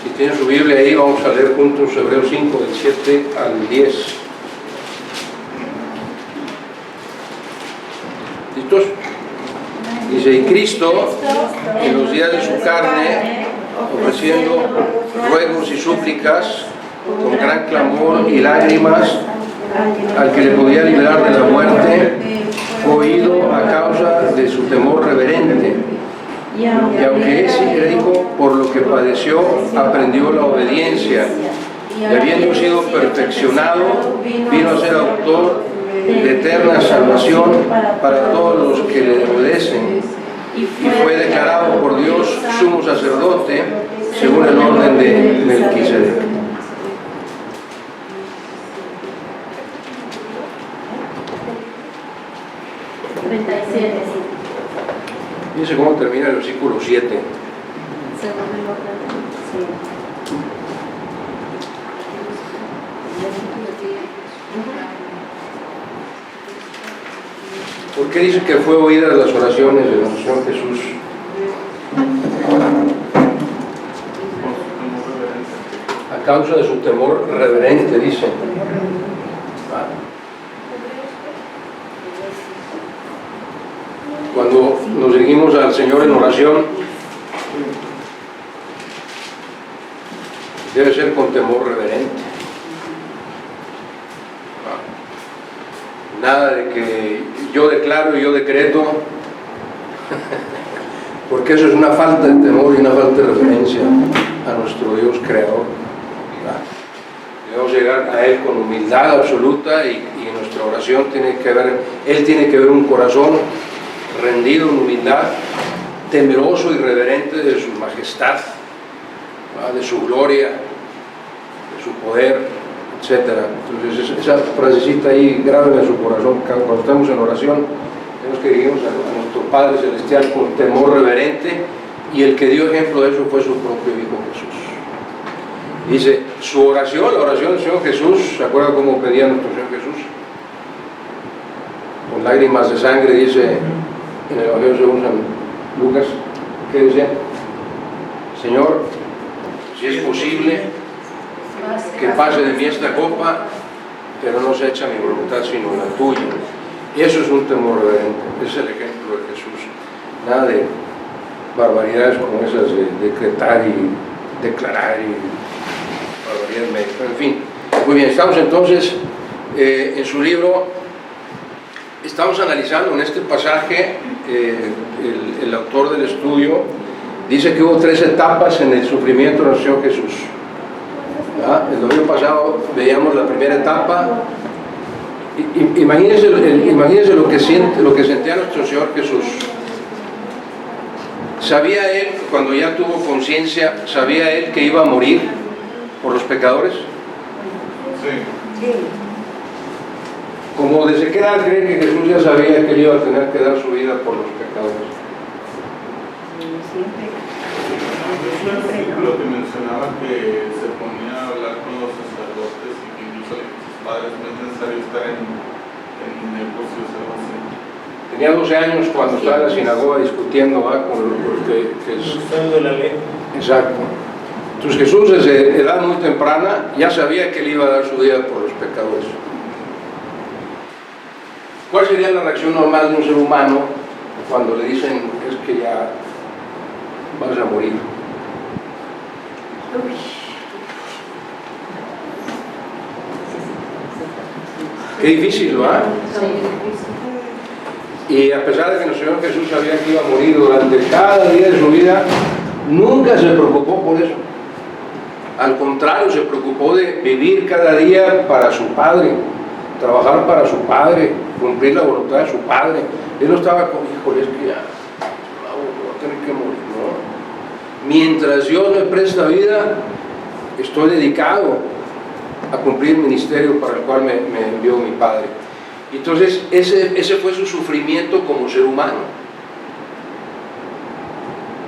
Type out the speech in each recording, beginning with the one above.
Si tienen su Biblia ahí, vamos a leer juntos Hebreos 5, del 7 al 10. ¿Listos? Dice, y Cristo, en los días de su carne, ofreciendo ruegos y súplicas, con gran clamor y lágrimas, al que le podía liberar de la muerte, fue oído a causa de su temor reverente. Y aunque es rico por lo que padeció, aprendió la obediencia. Y habiendo sido perfeccionado, vino a ser autor de eterna salvación para todos los que le obedecen. Y fue declarado por Dios sumo sacerdote según el orden de Melquisedec. Fíjense cómo termina el versículo 7. ¿Por qué dice que fue oída las oraciones de nuestro Señor Jesús? A causa de su temor reverente, dice. Cuando nos dirigimos al Señor en oración, debe ser con temor reverente. Nada de que yo declaro y yo decreto, porque eso es una falta de temor y una falta de reverencia a nuestro Dios creador. Debemos llegar a Él con humildad absoluta y en nuestra oración Él tiene que ver un corazón rendido en humildad, temeroso y reverente de su majestad, de su gloria, de su poder, etc. Entonces esa frasecita ahí, grábenla en su corazón. Cuando estamos en oración tenemos que dirigirnos a nuestro Padre Celestial con temor reverente, y el que dio ejemplo de eso fue su propio Hijo Jesús. Dice, su oración, la oración del Señor Jesús, ¿se acuerdan cómo pedía nuestro Señor Jesús? Con lágrimas de sangre, dice en el Evangelio según San Lucas, ¿qué decía? Señor, si es posible que pase de mí esta copa, pero no se echa mi voluntad sino la tuya. Eso es un temor reverente, ese es el ejemplo de Jesús. Nada de barbaridades como esas de decretar y declarar y barbaridades médicas. En fin, muy bien, estamos entonces en su libro. Estamos analizando en este pasaje, el autor del estudio dice que hubo 3 etapas en el sufrimiento de nuestro Señor Jesús. El domingo pasado veíamos la primera etapa. Imagínense lo que sentía nuestro Señor Jesús. ¿Sabía Él, cuando ya tuvo conciencia, sabía Él que iba a morir por los pecadores? Sí. Como desde qué edad creen que Jesús ya sabía que él iba a tener que dar su vida por los pecadores? Lo que mencionaba que se ponía a hablar con los sacerdotes y que incluso sus padres no es necesario estar en negocios o algo así. Tenía 12 años cuando estaba en la sinagoga discutiendo con los que de la ley. Exacto. Entonces Jesús desde edad muy temprana ya sabía que él iba a dar su vida por los pecadores. ¿Cuál sería la reacción normal de un ser humano cuando le dicen es que ya vas a morir? Qué difícil, ¿verdad? Y a pesar de que nuestro Señor Jesús sabía que iba a morir durante cada día de su vida, nunca se preocupó por eso. Al contrario, se preocupó de vivir cada día para su Padre, trabajar para su Padre, cumplir la voluntad de su Padre. Él no estaba con, híjole, es que ya voy a tener que morir, ¿no? Mientras Dios me presta vida, estoy dedicado a cumplir el ministerio para el cual me envió mi Padre. Entonces, ese fue su sufrimiento como ser humano.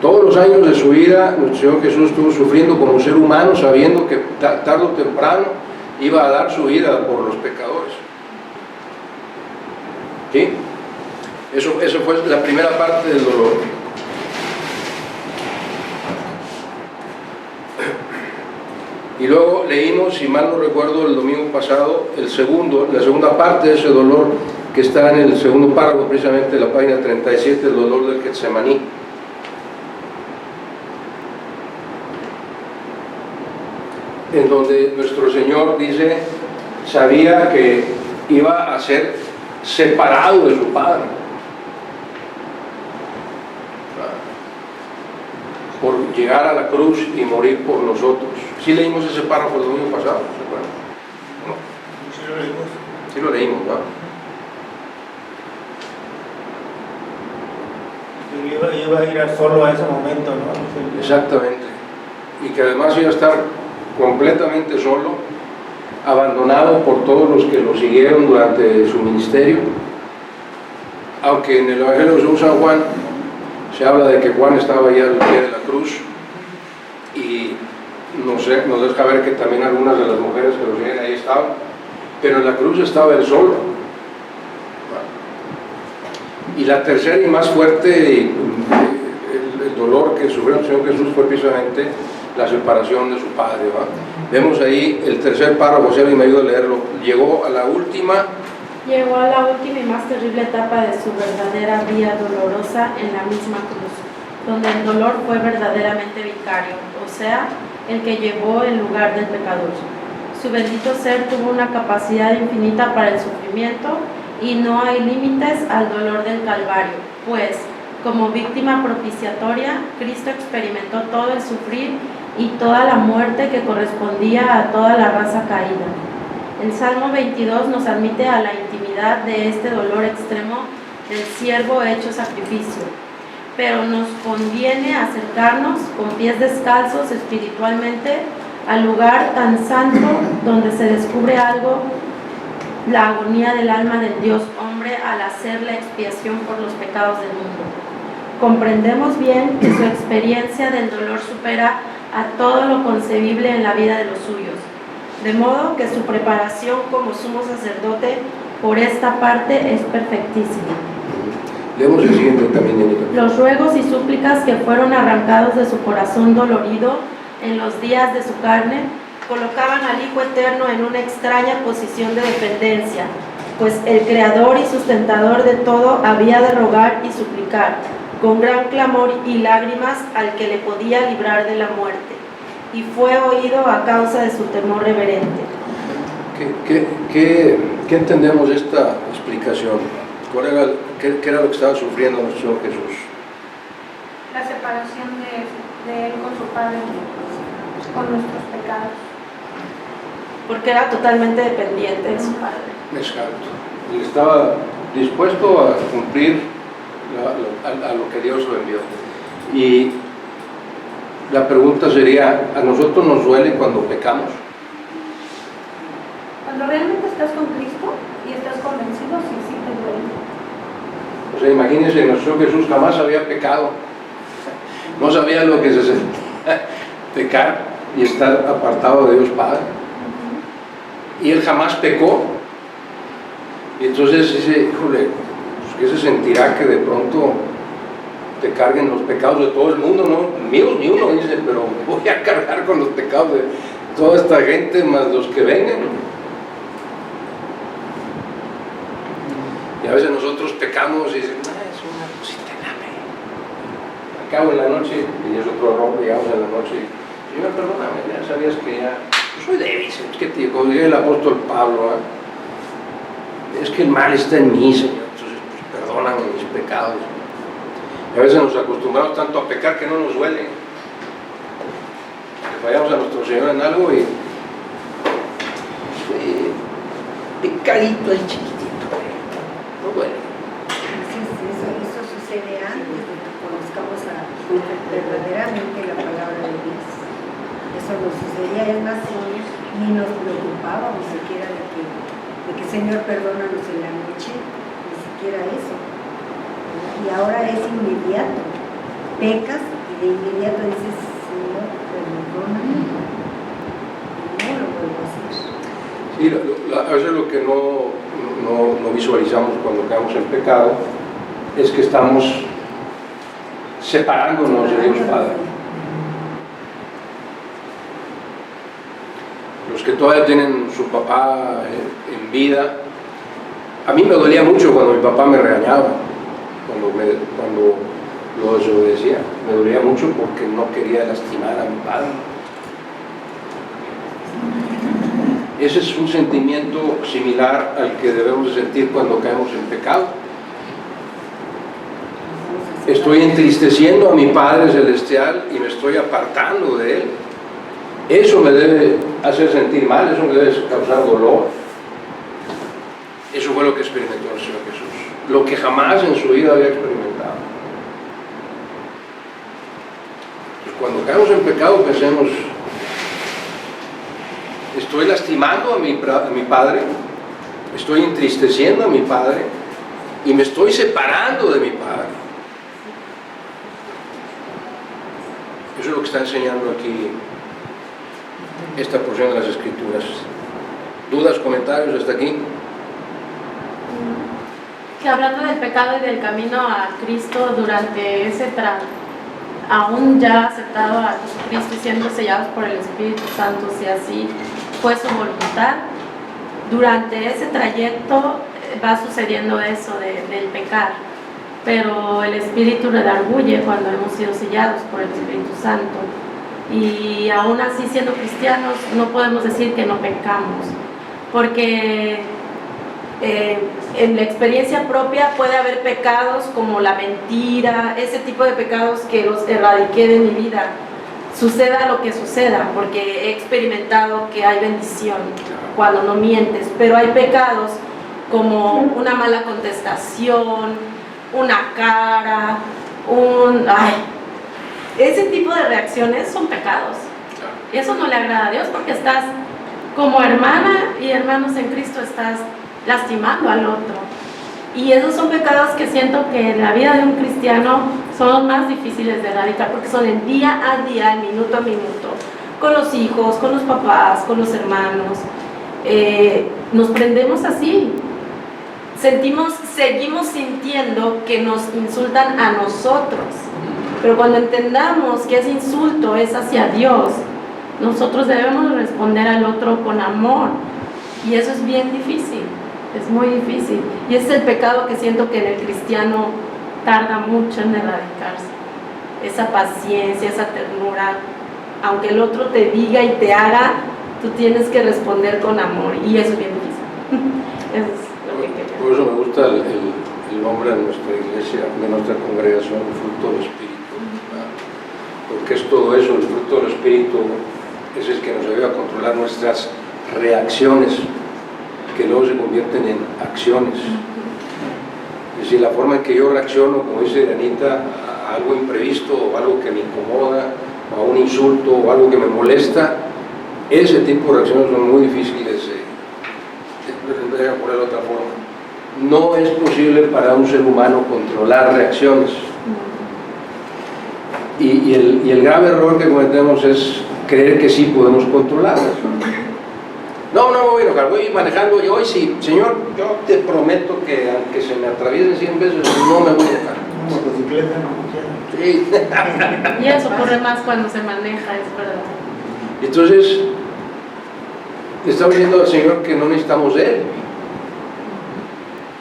Todos los años de su vida, nuestro Señor Jesús estuvo sufriendo como ser humano, sabiendo que tarde o temprano iba a dar su vida por los pecadores. ¿Sí? Eso fue la primera parte del dolor. Y luego leímos, si mal no recuerdo, el domingo pasado, la segunda parte de ese dolor que está en el segundo párrafo, precisamente la página 37, el dolor del Getsemaní. En donde nuestro Señor dice, sabía que iba a ser separado de su Padre por llegar a la cruz y morir por nosotros. ¿Sí leímos ese párrafo el domingo pasado? ¿Se acuerdan? No. Sí lo leímos. Sí lo leímos, ¿no? Iba a ir solo a ese momento, ¿no? Exactamente. Y que además iba a estar completamente solo, abandonado por todos los que lo siguieron durante su ministerio. Aunque en el Evangelio de San Juan se habla de que Juan estaba allá al pie de la cruz, y nos deja ver que también algunas de las mujeres que lo siguen ahí estaban, pero en la cruz estaba él solo. Y la tercera y más fuerte, el dolor que sufrió el Señor Jesús fue precisamente la separación de su Padre, ¿va? Vemos ahí el tercer párrafo, si alguien me ayuda a leerlo. Llegó a la última y más terrible etapa de su verdadera vía dolorosa en la misma cruz, donde el dolor fue verdaderamente vicario, o sea, el que llevó en lugar del pecador. Su bendito ser tuvo una capacidad infinita para el sufrimiento, y no hay límites al dolor del Calvario, pues, como víctima propiciatoria, Cristo experimentó todo el sufrir y toda la muerte que correspondía a toda la raza caída. El Salmo 22 nos admite a la intimidad de este dolor extremo del siervo hecho sacrificio, pero nos conviene acercarnos con pies descalzos espiritualmente al lugar tan santo donde se descubre algo la agonía del alma del Dios hombre al hacer la expiación por los pecados del mundo. Comprendemos bien que su experiencia del dolor supera a todo lo concebible en la vida de los suyos, de modo que su preparación como sumo sacerdote por esta parte es perfectísima. Leemos el siguiente también, Yanita. Los ruegos y súplicas que fueron arrancados de su corazón dolorido en los días de su carne colocaban al Hijo Eterno en una extraña posición de dependencia, pues el Creador y sustentador de todo había de rogar y suplicar, con gran clamor y lágrimas, al que le podía librar de la muerte, y fue oído a causa de su temor reverente. ¿Qué entendemos de esta explicación? ¿Qué era lo que estaba sufriendo nuestro Señor Jesús? La separación de Él con su Padre, con nuestros pecados. Porque era totalmente dependiente de su Padre. Exacto. Él estaba dispuesto a cumplir a lo que Dios lo envió. Y la pregunta sería, ¿a nosotros nos duele cuando pecamos? Cuando realmente estás con Cristo y estás convencido, sí te duele. O sea, imagínense, nuestro Jesús jamás había pecado. No sabía lo que se sentía pecar y estar apartado de Dios Padre. Y él jamás pecó. Y entonces dice, híjole, pues, ¿qué se sentirá que de pronto te carguen los pecados de todo el mundo? No, míos ni uno, dice, pero voy a cargar con los pecados de toda esta gente más los que vengan. Y a veces nosotros pecamos y dicen, es una cosita nada. Acabo en la noche, y es otro error, llegamos en la noche, y Señor, perdóname, ya sabías que ya soy débil, es que te digo, el apóstol Pablo, es que el mal está en mí, Señor, entonces pues, perdóname mis pecados. Y a veces nos acostumbramos tanto a pecar que no nos duele. Que fallamos a nuestro Señor en algo y pecadito ahí chiquitito, no duele. Eso sucede antes de que conozcamos verdaderamente la palabra de Dios. Eso nos sucedía, es más, ni nos preocupábamos siquiera de que Señor, perdónanos en la noche, ni siquiera eso. Y ahora es inmediato. Pecas y de inmediato dices, Señor, perdóname. Y no lo vuelvo a hacer. Sí, a veces lo que no visualizamos cuando caemos en pecado es que estamos separándonos de Dios Padre. los que todavía tienen su papá en vida, a mí me dolía mucho cuando mi papá me regañaba, cuando lo desobedecía. Me dolía mucho porque no quería lastimar a mi padre. Ese es un sentimiento similar al que debemos de sentir cuando caemos en pecado. Estoy entristeciendo a mi Padre Celestial y me estoy apartando de Él. Eso me debe hacer sentir mal, eso me debe causar dolor. Eso fue lo que experimentó el Señor Jesús, lo que jamás en su vida había experimentado. Pues cuando caemos en pecado pensemos, estoy lastimando a mi Padre, estoy entristeciendo a mi Padre y me estoy separando de mi Padre. Eso es lo que está enseñando aquí esta porción de las Escrituras. ¿Dudas, comentarios hasta aquí? Que hablando del pecado y del camino a Cristo durante ese tramo, aún ya aceptado a Jesucristo y siendo sellados por el Espíritu Santo, si así fue su voluntad, durante ese trayecto va sucediendo eso del pecar, pero el Espíritu redarguye cuando hemos sido sellados por el Espíritu Santo, y aún así siendo cristianos no podemos decir que no pecamos, porque en la experiencia propia puede haber pecados como la mentira, ese tipo de pecados que los erradiqué de mi vida, suceda lo que suceda, porque he experimentado que hay bendición cuando no mientes, pero hay pecados como una mala contestación, una cara, ese tipo de reacciones son pecados. Eso no le agrada a Dios, porque estás como hermana y hermanos en Cristo, estás lastimando al otro. Y esos son pecados que siento que en la vida de un cristiano son los más difíciles de erradicar, porque son el día a día, el minuto a minuto, con los hijos, con los papás, con los hermanos. Nos prendemos así. Seguimos sintiendo que nos insultan a nosotros, pero cuando entendamos que ese insulto es hacia Dios, nosotros debemos responder al otro con amor, y eso es bien difícil, es muy difícil, y ese es el pecado que siento que en el cristiano tarda mucho en erradicarse, esa paciencia, esa ternura, aunque el otro te diga y te haga, tú tienes que responder con amor, y eso es bien difícil. Eso es lo que quería. Por eso me gusta el nombre de nuestra iglesia, de nuestra congregación, el fruto del Espíritu, ¿verdad? Porque es todo eso, el fruto del Espíritu es el que nos ayuda a controlar nuestras reacciones, que luego se convierten en acciones. Es decir, la forma en que yo reacciono, como dice Anita, a algo imprevisto o algo que me incomoda, o a un insulto o algo que me molesta, ese tipo de reacciones son muy difíciles de poner de otra forma. No es posible para un ser humano controlar reacciones. Y el grave error que cometemos es creer que sí podemos controlarlas. No me voy a enojar, voy manejando y hoy sí, Señor, yo te prometo que aunque se me atraviesen 100 veces, no me voy a enojar. Motocicleta no funciona. Sí. Y eso ocurre más cuando se maneja, es verdad. Entonces, le estamos diciendo al Señor que no necesitamos de Él,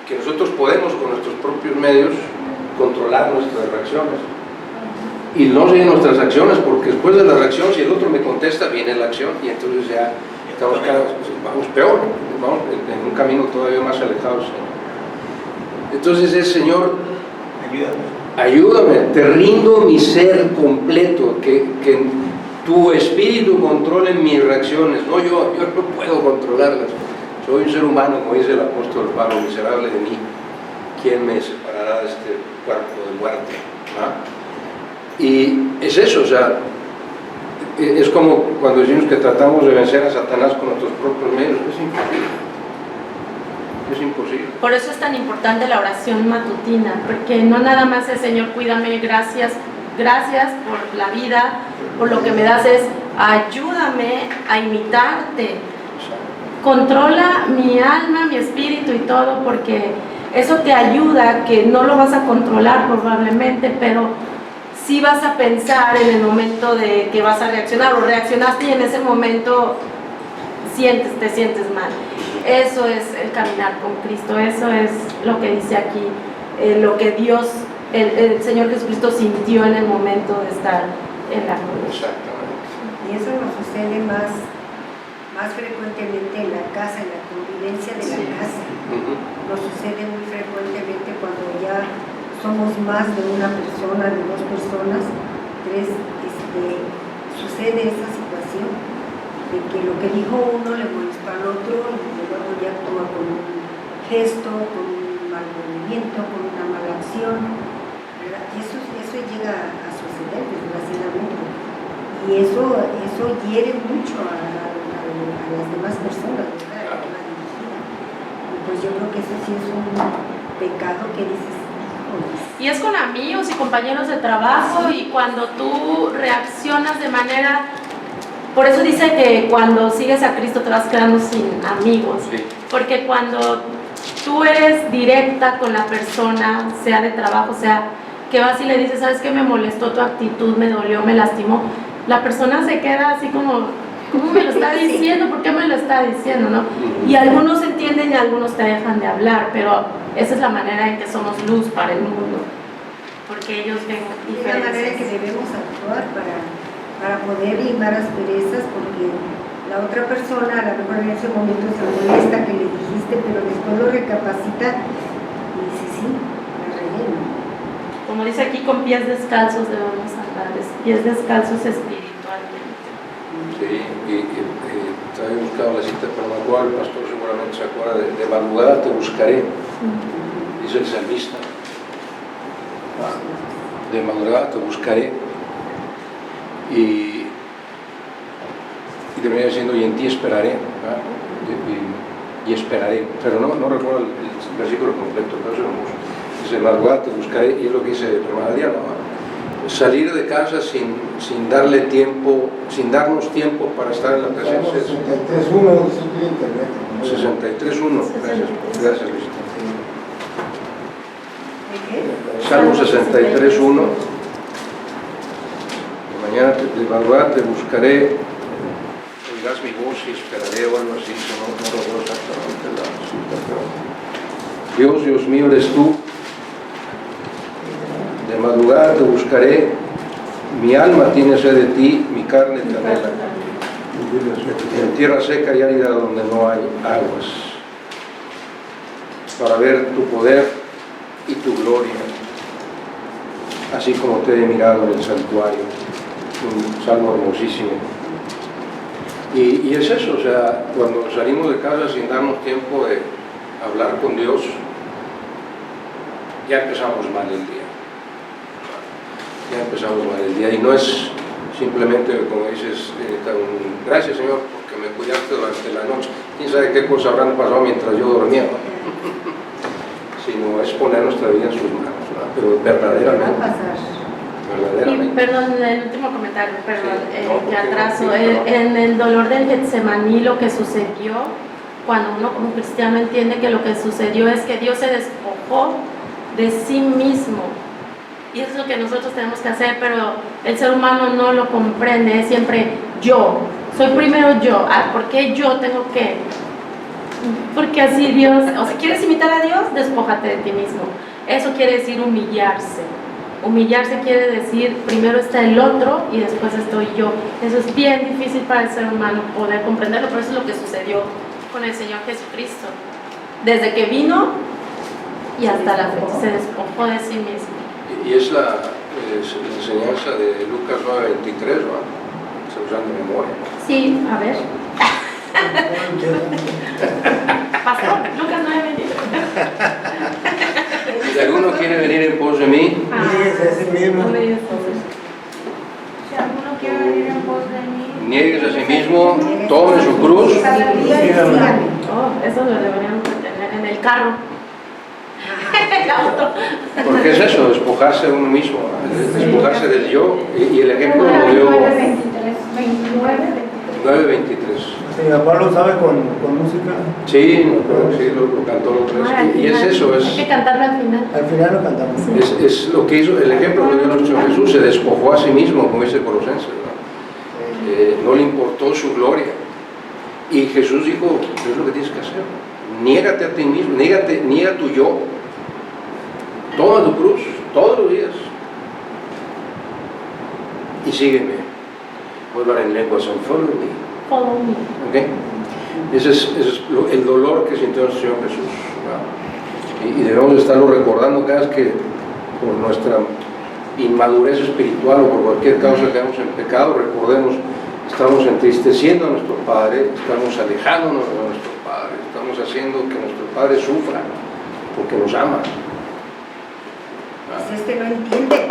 que nosotros podemos con nuestros propios medios controlar nuestras reacciones. Y no siguen nuestras acciones, porque después de la reacción, si el otro me contesta, viene la acción, y entonces ya vamos peor, vamos en un camino todavía más alejado. Entonces es, Señor, ayúdame, te rindo mi ser completo, que tu espíritu controle mis reacciones, no yo no puedo controlarlas. Soy un ser humano, como dice el apóstol Pablo, miserable de mí, ¿quién me separará de este cuerpo de muerte? ¿Ah? Y es eso, o sea, es como cuando decimos que tratamos de vencer a Satanás con nuestros propios medios, es imposible. Es imposible. Por eso es tan importante la oración matutina, porque no nada más es Señor, cuídame, gracias por la vida, por lo que me das, es ayúdame a imitarte. Controla mi alma, mi espíritu y todo, porque eso te ayuda, que no lo vas a controlar probablemente, pero sí vas a pensar en el momento de que vas a reaccionar, o reaccionaste y en ese momento te sientes mal. Eso es el caminar con Cristo, eso es lo que dice aquí, lo que Dios, el Señor Jesucristo sintió en el momento de estar en la cruz. Exactamente. Y eso nos sucede más frecuentemente en la casa, en la convivencia de la casa. Nos sucede muy frecuentemente cuando ya somos más de una persona, de dos personas, tres, sucede esa situación de que lo que dijo uno le molestó al otro y luego ya actúa con un gesto, con un mal movimiento, con una mala acción, ¿verdad? Eso llega a suceder, desgraciadamente, y eso hiere mucho a las demás personas, ¿verdad? A la dirigida. Y pues yo creo que eso sí es un pecado que dices. Y es con amigos y compañeros de trabajo, y cuando tú reaccionas de manera... Por eso dice que cuando sigues a Cristo te vas quedando sin amigos, Sí. porque cuando tú eres directa con la persona, sea de trabajo, sea que vas y le dices, ¿sabes qué? Me molestó tu actitud, me dolió, me lastimó, la persona se queda así como, ¿cómo me lo está diciendo? ¿Por qué me lo está diciendo? ¿No? Y algunos entienden y algunos te dejan de hablar, pero esa es la manera en que somos luz para el mundo, porque ellos ven Es la manera en que diferencias. debemos actuar para poder limar asperezas, porque la otra persona a lo mejor en ese momento se molesta que le dijiste, pero después lo recapacita y dice, sí, la regué, ¿no? Como dice aquí, con pies descalzos debemos andar, pies descalzos espiritualmente. Sí, y había buscado la cita, pero no me acuerdo, el pastor seguramente se acuerda, de madrugada te buscaré, dice el salmista. De madrugada te buscaré. Y termina diciendo, y en ti esperaré, ¿verdad? Y esperaré, pero no recuerdo el versículo completo, pero es hermoso. Dice, madrugada te buscaré, y es lo que dice hermana Diana, ¿no? Salir de casa sin darle tiempo, sin darnos tiempo para estar en la presencia de Dios. 63.1 dice aquí en internet. 63.1, gracias Luis. ¿De qué? Salmo 63.1. Mañana de madrugada te buscaré, oirás mi voz y esperaré o algo así, no recuerdo exactamente la cita, pero Dios mío eres tú, de madrugada te buscaré, mi alma tiene sed de ti, mi carne te anhela, en tierra seca y árida donde no hay aguas, para ver tu poder y tu gloria, así como te he mirado en el santuario. Un salmo hermosísimo. Y es eso, o sea, cuando salimos de casa sin darnos tiempo de hablar con Dios, ya empezamos mal el día. Ya empezamos mal el día. Y no es simplemente, como dices, gracias Señor, porque me cuidaste durante la noche. ¿Quién sabe qué cosas habrán pasado mientras yo dormía? ¿No? Sino es poner nuestra vida en sus manos, ¿no? Pero verdaderamente. Va a pasar. Y perdón, el último comentario, perdón, Sí, no, que atraso. no, En el dolor del Getsemaní, lo que sucedió, cuando uno como cristiano entiende que lo que sucedió es que Dios se despojó de sí mismo. Y eso es lo que nosotros tenemos que hacer, pero el ser humano no lo comprende, es siempre yo, soy primero yo. ¿Por qué yo tengo que? Porque así Dios, o sea, ¿quieres imitar a Dios? Despójate de ti mismo. Eso quiere decir humillarse. Humillarse quiere decir, primero está el otro y después estoy yo. Eso es bien difícil para el ser humano poder comprenderlo, pero eso es lo que sucedió con el Señor Jesucristo. Desde que vino y hasta la fecha, se despojó de sí mismo. Y es la enseñanza de Lucas 9:23, ¿no? Se usan de memoria. Sí, a ver. Pastor, Lucas 9:23. Si alguno quiere venir en pos de mí, Niegues a sí mismo. No me digas eso. Si alguno quiere venir en pos de mí, niegues a sí mismo, tome su cruz. Sígame. Oh, eso lo deberíamos de tener en el carro. El auto. Porque es eso, despojarse de uno mismo, ¿no? Despojarse del yo. Y el ejemplo lo dio 23, 29, 9:23. Señor Pablo sabe con música. Sí, lo cantó los tres. Y es eso, Hay que cantarlo al final. Al final lo cantamos. es lo que hizo, el ejemplo que dio nuestro Señor Jesús, se despojó a sí mismo, como dice Colosenses, ¿no? No le importó su gloria. Y Jesús dijo, es lo que tienes que hacer. Niégate a ti mismo, niega tu yo. Toma tu cruz todos los días. Y sígueme. Voy a hablar en lengua, son follow me. Follow me. ¿Okay? Ese es el dolor que sintió el Señor Jesús, ¿no? Y debemos estarlo recordando cada vez que por nuestra inmadurez espiritual o por cualquier causa que hagamos en pecado, recordemos, estamos entristeciendo a nuestro Padre, estamos alejándonos de nuestro Padre, estamos haciendo que nuestro Padre sufra porque nos ama. Pues no entiende.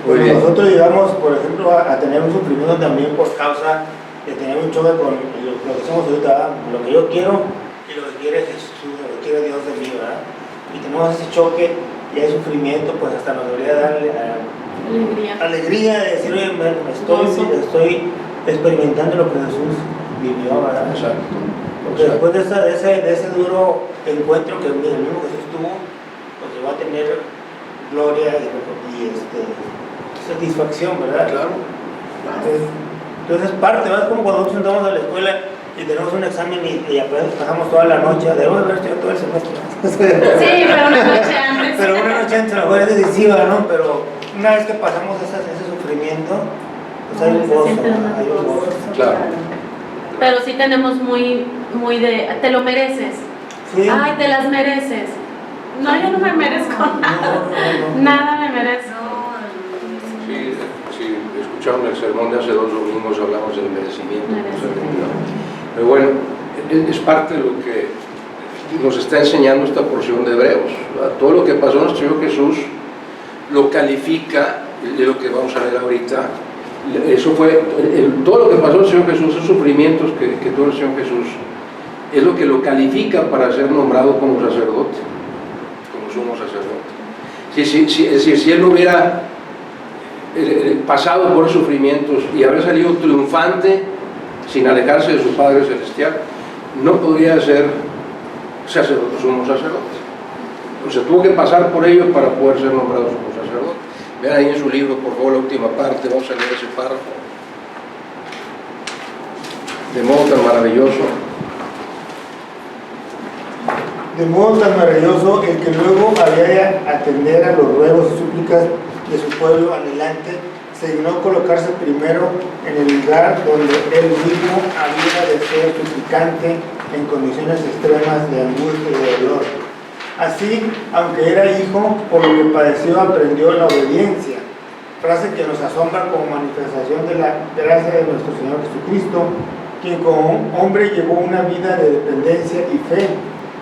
Pues nosotros llegamos, por ejemplo, a tener un sufrimiento también por causa de tener un choque con lo que somos ahorita, ¿verdad? Lo que yo quiero y lo que quiere Jesús, lo que quiere Dios de mí, ¿verdad? Y tenemos ese choque y hay sufrimiento, pues hasta nos debería darle alegría de decir, oye, estoy experimentando lo que Jesús vivió, ¿verdad? Exacto. Porque después de ese duro encuentro que el mismo Jesús tuvo, pues va a tener gloria y satisfacción, ¿verdad? Claro. Entonces parte, ¿verdad? Es como cuando nosotros entramos a la escuela y tenemos un examen y apenas pasamos toda la noche, debemos haber estudiado todo el semestre. Sí, pero una noche antes. Pero una noche antes a lo mejor es decisiva, ¿no? Pero una vez que pasamos ese sufrimiento, pues hay un gozo, hay un gozo. Claro. Pero sí tenemos muy de, te lo mereces. Sí. Ay, te las mereces. No, yo no me merezco nada. No. Nada me merezco. Sí, escucharon el sermón de hace 2 domingos, hablamos del merecimiento. Pero bueno, es parte de lo que nos está enseñando esta porción de Hebreos, ¿verdad? Todo lo que pasó nuestro Señor Jesús lo califica, de lo que vamos a ver ahorita. Eso fue, todo lo que pasó el Señor Jesús, esos sufrimientos que tuvo el Señor Jesús, es lo que lo califica para ser nombrado como sacerdote, como sumo sacerdote. Es decir, si él no hubiera pasado por sufrimientos y haber salido triunfante sin alejarse de su Padre Celestial, no podría ser sacerdote, sumo sacerdote. O sea, tuvo que pasar por ello para poder ser nombrado sumo sacerdote. Vean ahí en su libro, por favor, la última parte, vamos a leer ese párrafo. De modo tan maravilloso. De modo tan maravilloso, el que luego había de atender a los ruegos y súplicas de su pueblo anhelante, se dignó colocarse primero en el lugar donde él mismo había de ser suplicante en condiciones extremas de angustia y de dolor. Así, aunque era hijo, por lo que padeció, aprendió la obediencia, frase que nos asombra como manifestación de la gracia de nuestro Señor Jesucristo, quien como hombre llevó una vida de dependencia y fe,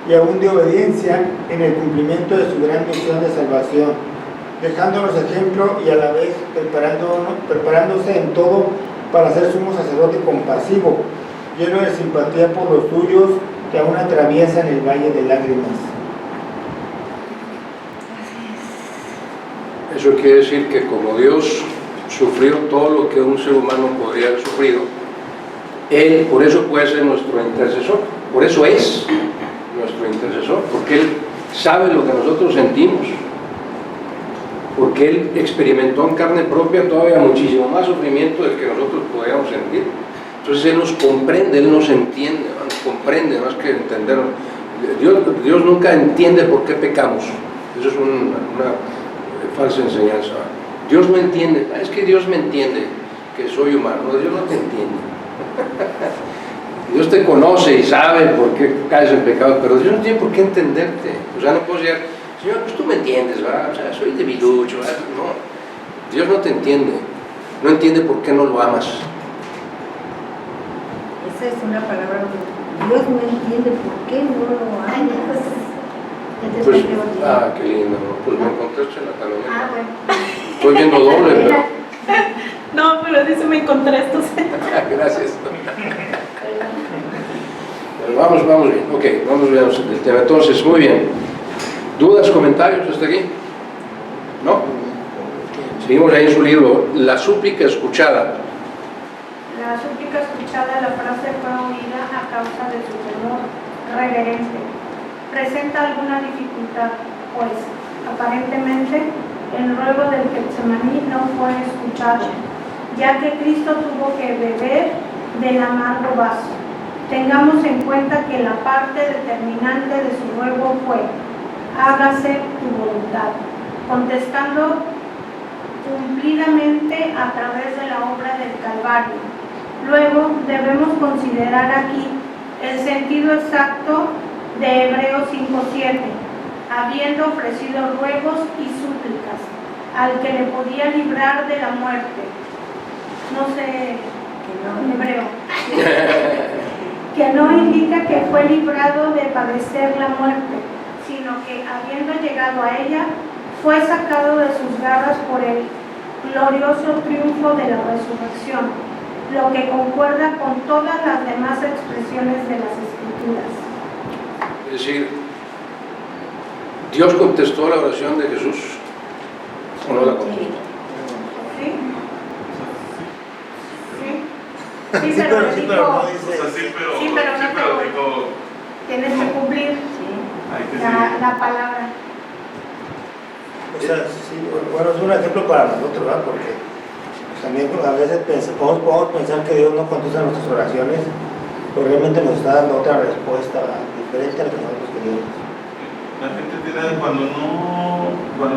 y aún de obediencia en el cumplimiento de su gran misión de salvación, dejándonos ejemplo y a la vez preparándose en todo para ser sumo sacerdote compasivo, lleno de simpatía por los suyos que aún atraviesan el valle de lágrimas. Eso quiere decir que como Dios sufrió todo lo que un ser humano podría haber sufrido, Él por eso puede ser nuestro intercesor, por eso es nuestro intercesor, porque Él sabe lo que nosotros sentimos, porque Él experimentó en carne propia todavía muchísimo más sufrimiento del que nosotros podríamos sentir. Entonces Él nos comprende, Él nos entiende, nos comprende más que entendernos. Dios nunca entiende por qué pecamos. Eso es una falsa enseñanza. Dios no entiende, es que Dios me entiende que soy humano. No, Dios no te entiende. Dios te conoce y sabe por qué caes en pecado, pero Dios no tiene por qué entenderte. O sea, no puedes decir, Señor, pues tú me entiendes, ¿verdad? O sea, soy debilucho, ¿verdad? No, Dios no te entiende. No entiende por qué no lo amas. Esa es una palabra, Dios no entiende por qué no lo amas. Pues, qué lindo, ¿no? Pues me encontraste en la taloneta. Bueno. Estoy viendo doble, pero... No, pero dice me encontré estos. Gracias. Pero vamos bien, ok, vamos bien el tema. Entonces, muy bien. ¿Dudas, comentarios hasta aquí? ¿No? Seguimos ahí en su libro, La súplica escuchada. La súplica escuchada, la frase fue oída a causa de su temor reverente. ¿Presenta alguna dificultad? Pues, aparentemente, el ruego del Getsemaní no fue escuchado, ya que Cristo tuvo que beber del amargo vaso. Tengamos en cuenta que la parte determinante de su ruego fue: hágase tu voluntad, contestando cumplidamente a través de la obra del Calvario. Luego debemos considerar aquí el sentido exacto de Hebreos 5:7, habiendo ofrecido ruegos y súplicas al que le podía librar de la muerte. No sé, hebreo. Que no indica que fue librado de padecer la muerte, sino que habiendo llegado a ella, fue sacado de sus garras por el glorioso triunfo de la resurrección, lo que concuerda con todas las demás expresiones de las Escrituras. Es decir, ¿Dios contestó la oración de Jesús o no la contestó? ¿Sí? Sí, Sí, pero pero le sí, dijo, pero no dice. O sea, sí, pero no te dijo, tienes que cumplir hay que la palabra. O sea, sí, bueno, es un ejemplo para nosotros, ¿verdad? Porque pues, también a veces podemos pensar que Dios no contesta nuestras oraciones, pero realmente nos está dando otra respuesta diferente a la que nosotros queríamos. La gente tiene, cuando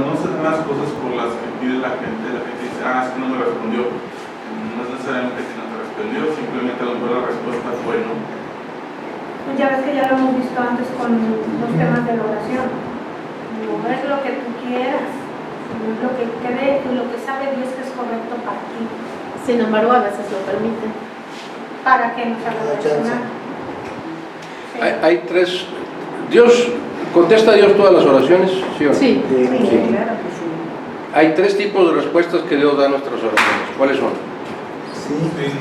no se dan las cosas por las que pide la gente dice, es que no me respondió. No es necesariamente que no te respondió, simplemente a lo mejor la respuesta fue no. Pues ya ves que ya lo hemos visto antes con los temas de la oración. No es lo que tú quieras, sino es lo que cree y lo que sabe Dios que es correcto para ti. Sin embargo, a veces lo permite. Para que nos haga reaccionar. Sí. Hay tres. Dios contesta a Dios todas las oraciones, ¿sí o no? Sí. Sí, Sí. claro que sí. Hay tres tipos de respuestas que Dios da a nuestras oraciones. ¿Cuáles son? Sí,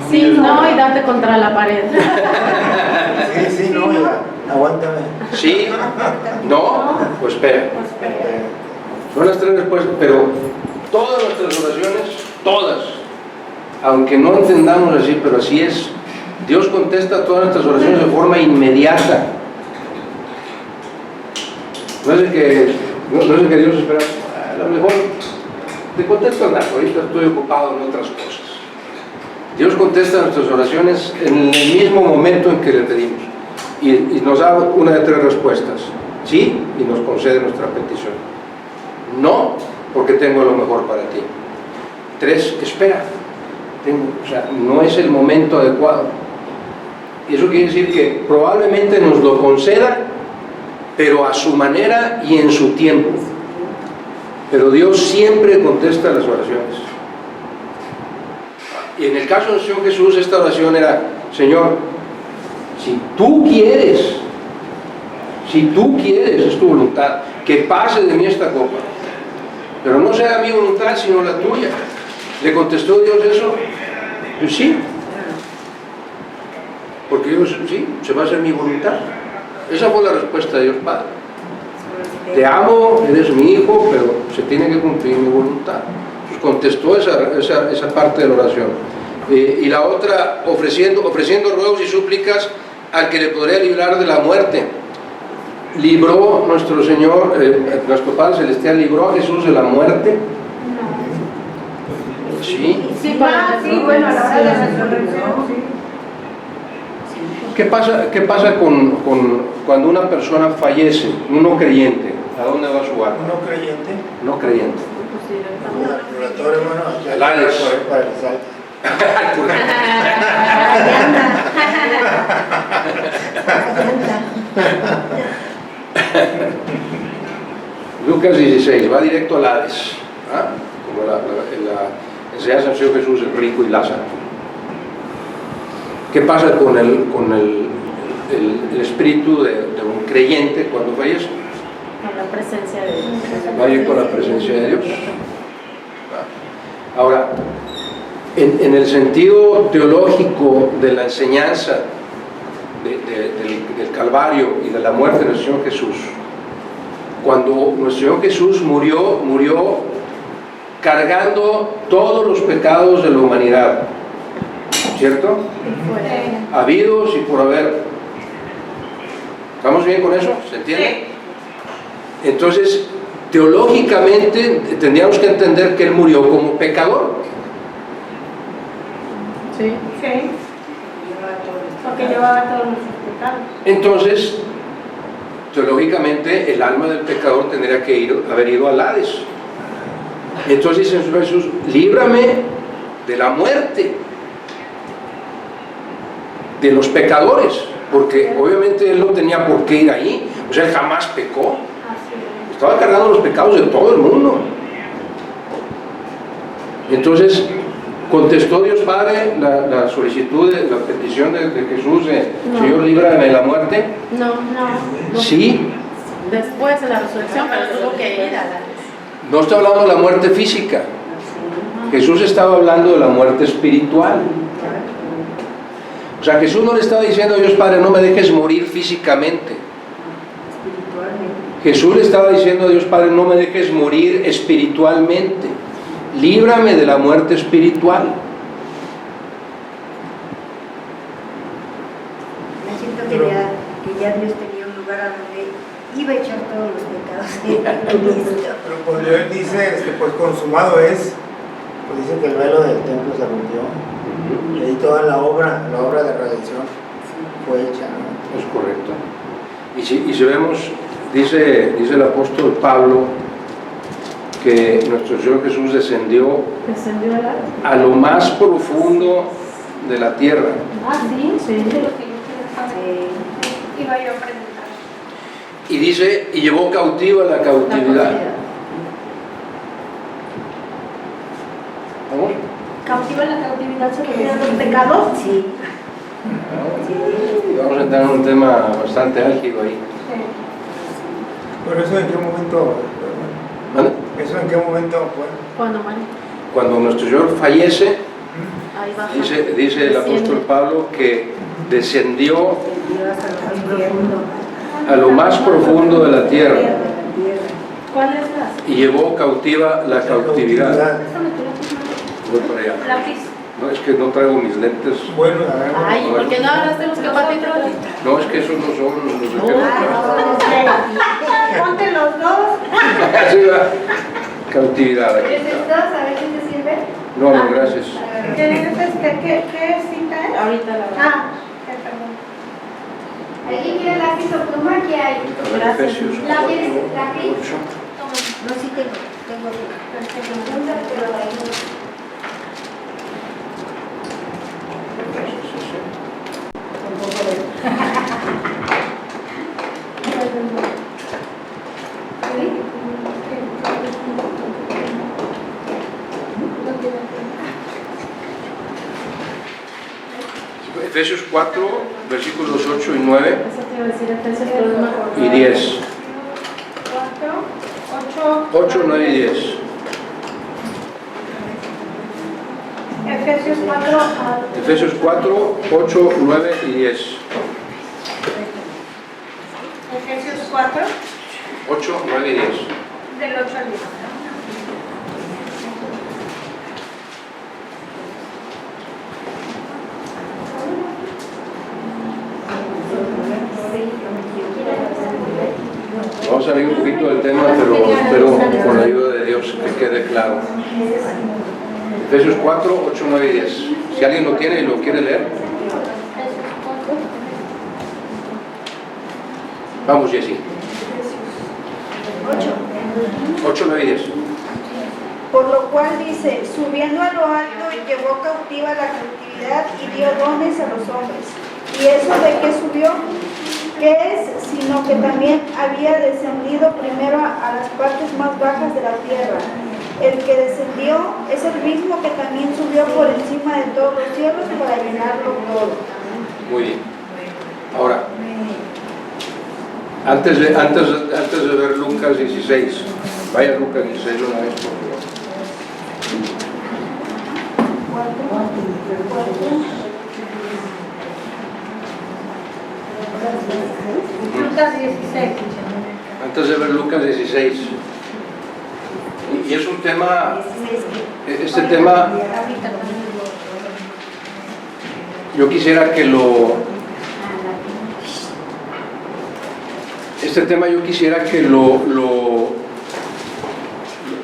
Sí, no, y date contra la pared. sí, no, ya, aguántame. ¿Sí? ¿No? Pues espera. Pues, pero, Son las tres respuestas, pero todas nuestras oraciones, todas, aunque no entendamos así, pero así es, Dios contesta todas nuestras oraciones de forma inmediata. No es el que Dios espera, a lo mejor te contesto nada, ahorita estoy ocupado en otras cosas. Dios contesta nuestras oraciones en el mismo momento en que le pedimos y nos da una de tres respuestas: sí, y nos concede nuestra petición; no, porque tengo lo mejor para ti; tres, espera, o sea, no es el momento adecuado. Y eso quiere decir que probablemente nos lo conceda, pero a su manera y en su tiempo. Pero Dios siempre contesta las oraciones. Y en el caso del Señor Jesús, esta oración era: Señor, si tú quieres, es tu voluntad, que pase de mí esta copa, pero no sea mi voluntad sino la tuya. ¿Le contestó Dios eso? Pues sí, porque Dios, sí, se va a hacer mi voluntad. Esa fue la respuesta de Dios Padre. Te amo, eres mi hijo, pero se tiene que cumplir mi voluntad. Pues contestó esa parte de la oración. Y la otra, ofreciendo ruegos y súplicas al que le podría librar de la muerte. Libró nuestro Señor, nuestro Padre Celestial, libró a Jesús de la muerte. Sí. Sí, sí, bueno, a la hora de la resurrección, sí. ¿Qué pasa cuando una persona fallece, un no creyente? ¿A dónde va su alma? ¿No creyente? No creyente. Oratorio, bueno, El Hades. para el salto. Lucas 16, va directo al Hades, ¿ah? Como la enseñanza del Señor Jesús, el rico y Lázaro. ¿Qué pasa con el espíritu de un creyente cuando fallece? Con la presencia de Dios. Va a ir con la presencia de Dios. Ahora, en el sentido teológico de la enseñanza del Calvario y de la muerte de nuestro Señor Jesús, cuando nuestro Señor Jesús murió cargando todos los pecados de la humanidad, ¿cierto? Habidos y por haber. ¿Estamos bien con eso? ¿Se entiende? Entonces, teológicamente tendríamos que entender que Él murió como pecador. Sí. Sí. Porque llevaba todos nuestros pecados. Entonces, teológicamente, el alma del pecador tendría que haber ido al Hades. Entonces dice Jesús, líbrame de la muerte de los pecadores, porque obviamente él no tenía por qué ir ahí, o sea, él jamás pecó, estaba cargando los pecados de todo el mundo. Entonces contestó Dios Padre la solicitud, la petición de Jesús, No. Señor, líbrame de la muerte. No. Sí, Después de la resurrección, pero tuvo que ir a la... no está hablando de la muerte física, Jesús estaba hablando de la muerte espiritual. O sea, Jesús no le estaba diciendo a Dios Padre, no me dejes morir físicamente. Jesús le estaba diciendo a Dios Padre, no me dejes morir espiritualmente. Líbrame de la muerte espiritual. Me siento que ya Dios tenía un lugar a donde iba a echar todos los pecados. Pero cuando él dice, pues consumado es, pues dice que el velo del templo se rompió. Y ahí toda la obra de redención fue hecha, ¿no? Es correcto. Y si vemos, dice el apóstol Pablo, que nuestro Señor Jesús descendió a lo más profundo de la tierra. Sí. De lo que yo quiero saber. Iba yo a preguntar. Y dice, y llevó cautiva la cautividad. ¿Vamos? ¿Cautiva la cautividad se refiere a los pecados? Sí. Vamos a entrar en un tema bastante álgido ahí. Pero eso en qué momento, ¿Vale? eso en qué momento fue. Cuando María, Cuando nuestro Señor fallece, ahí baja. dice el apóstol Pablo que descendió a lo más profundo de la tierra ¿Cuál es la? y llevó cautiva la cautividad. Voy para allá. Lápiz. No, es que no traigo mis lentes. Bueno, a ver, Ay, ¿por qué no agarraste los capatitos? No, es que esos no son los de Ponte los dos. Así va. Cautividad. Aquí ¿Tienes está. dos? A ver si te sirve. No, no, gracias. ¿Qué cita es? Ahorita la verdad. Ah, perdón. ¿Alguien quiere lápiz o pluma? ¿Qué hay? A ver, Efesios ¿La 4, quieres? ¿Lápiz? 8. No, sí tengo Efesios 4, versículos 8 y 9 Eso te iba a decir Efesios, pero no me acuerdo. y 10. 8, 9 y 10. Efesios 4. Efesios 4, 8, 9 y 10. Efesios 4, 8, 9 y 10. del 8 al 10. Vamos a salir un poquito del tema, pero espero con la ayuda de Dios que quede claro. Efesios 4, 8, 9 y 10. Si alguien lo tiene y lo quiere leer. Vamos, Jessy. 8, 9 y 10. Por lo cual dice, subiendo a lo alto llevó cautiva la cautividad y dio dones a los hombres. ¿Y eso de qué subió? ¿Qué es? Sino que también había descendido primero a las partes más bajas de la tierra. El que descendió es el mismo que también subió por encima de todos los cielos para llenarlo todo. Muy bien. Ahora, antes de ver Lucas 16, vaya Lucas 16 una vez, por favor. Lucas 16. Antes de ver Lucas 16. Y es un tema, este tema, yo quisiera que lo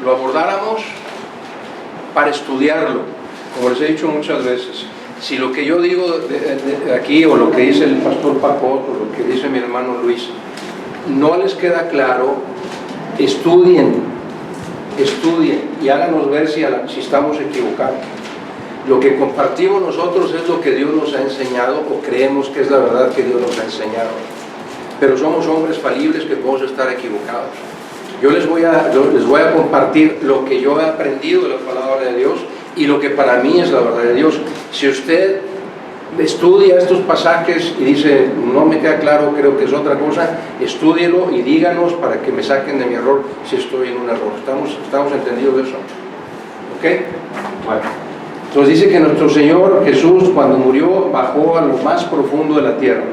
abordáramos para estudiarlo, como les he dicho muchas veces, si lo que yo digo de aquí, o lo que dice el pastor Pacot, o lo que dice mi hermano Luis, no les queda claro, estudien y háganos ver si estamos equivocados. Lo que compartimos nosotros es lo que Dios nos ha enseñado, o creemos que es la verdad que Dios nos ha enseñado. Pero somos hombres falibles que podemos estar equivocados. Yo les voy a compartir lo que yo he aprendido de la palabra de Dios y lo que para mí es la verdad de Dios. Si usted estudia estos pasajes y dice, no me queda claro, creo que es otra cosa, estúdielo y díganos para que me saquen de mi error si estoy en un error. ¿Estamos entendidos de eso? ¿Ok? Bueno. Entonces dice que nuestro Señor Jesús, cuando murió, bajó a lo más profundo de la tierra.